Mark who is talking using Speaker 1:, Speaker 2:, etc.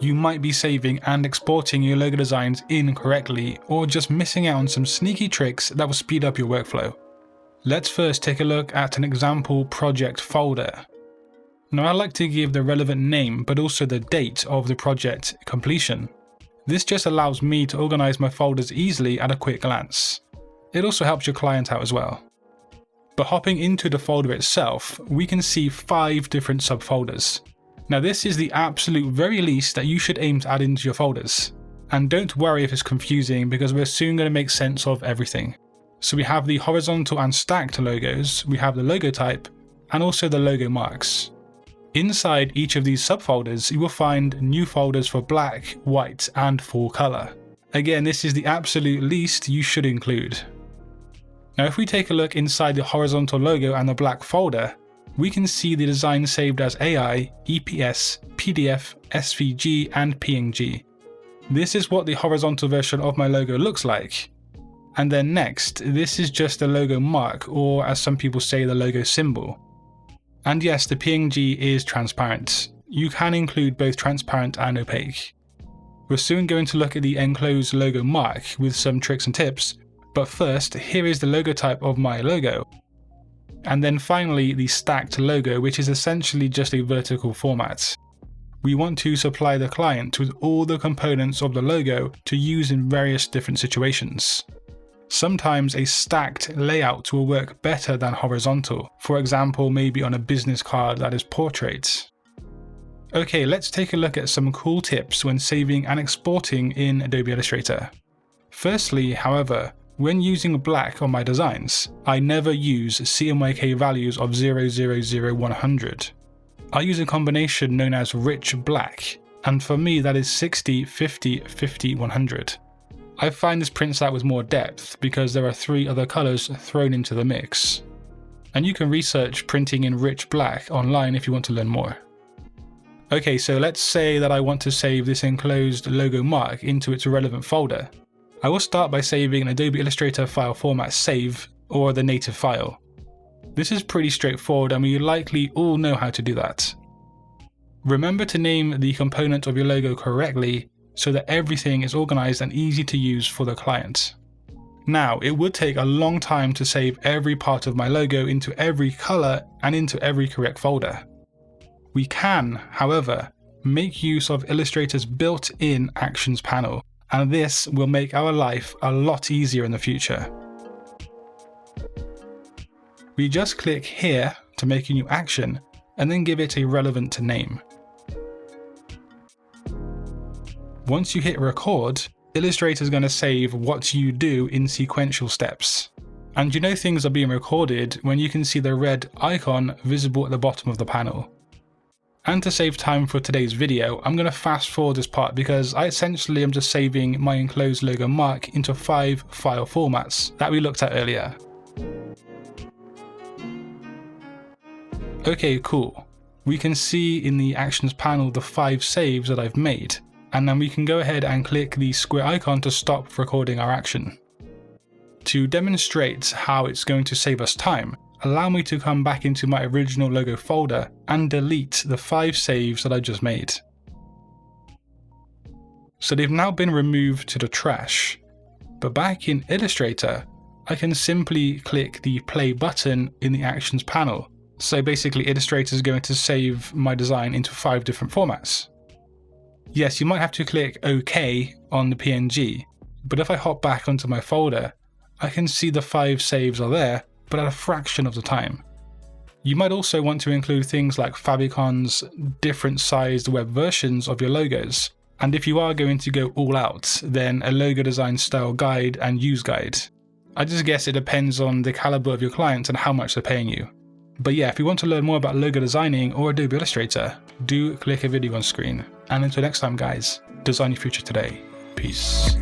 Speaker 1: you might be saving and exporting your logo designs incorrectly, or just missing out on some sneaky tricks that will speed up your workflow. Let's first take a look at an example project folder. Now I like to give the relevant name but also the date of the project completion. This just allows me to organize my folders easily at a quick glance. It also helps your client out as well. But hopping into the folder itself, we can see 5 different subfolders. Now this is the absolute very least that you should aim to add into your folders. And don't worry if it's confusing, because we're soon going to make sense of everything. So we have the horizontal and stacked logos, we have the logo type, and also the logo marks. Inside each of these subfolders, you will find new folders for black, white, and full color. Again, this is the absolute least you should include. Now if we take a look inside the horizontal logo and the black folder, we can see the design saved as AI, EPS, PDF, SVG, and PNG. This is what the horizontal version of my logo looks like. And then next, this is just the logo mark, or as some people say, the logo symbol. And yes, the PNG is transparent. You can include both transparent and opaque. We're soon going to look at the enclosed logo mark with some tricks and tips, but first, here is the logo type of my logo. And then finally, the stacked logo, which is essentially just a vertical format. We want to supply the client with all the components of the logo to use in various different situations. Sometimes a stacked layout will work better than horizontal, for example maybe on a business card that is portrait. Okay, let's take a look at some cool tips when saving and exporting in Adobe Illustrator. Firstly, however, when using black on my designs, I never use CMYK values of 000-100. I use a combination known as rich black, and for me that is 60, 50, 50, 100. I find this prints out with more depth because there are 3 other colours thrown into the mix. And you can research printing in rich black online if you want to learn more. Okay, so let's say that I want to save this enclosed logo mark into its relevant folder. I will start by saving an Adobe Illustrator file format save, or the native file. This is pretty straightforward and we likely all know how to do that. Remember to name the component of your logo correctly so that everything is organized and easy to use for the client. Now, it would take a long time to save every part of my logo into every color and into every correct folder. We can, however, make use of Illustrator's built-in Actions panel, and this will make our life a lot easier in the future. We just click here to make a new action and then give it a relevant name. Once you hit record, Illustrator is going to save what you do in sequential steps. And you know things are being recorded when you can see the red icon visible at the bottom of the panel. And to save time for today's video, I'm going to fast forward this part because I essentially am just saving my enclosed logo mark into 5 file formats that we looked at earlier. Okay, cool. We can see in the Actions panel the 5 saves that I've made, and then we can go ahead and click the square icon to stop recording our action. To demonstrate how it's going to save us time, allow me to come back into my original logo folder and delete the 5 saves that I just made. So they've now been removed to the trash, but back in Illustrator, I can simply click the play button in the Actions panel. So basically Illustrator is going to save my design into 5 different formats. Yes, you might have to click OK on the PNG, but if I hop back onto my folder, I can see the 5 saves are there, but at a fraction of the time. You might also want to include things like favicons, different sized web versions of your logos, and if you are going to go all out, then a logo design style guide and use guide. I just guess it depends on the caliber of your client and how much they're paying you. But yeah, if you want to learn more about logo designing or Adobe Illustrator, do click a video on screen. And until next time guys, design your future today. Peace.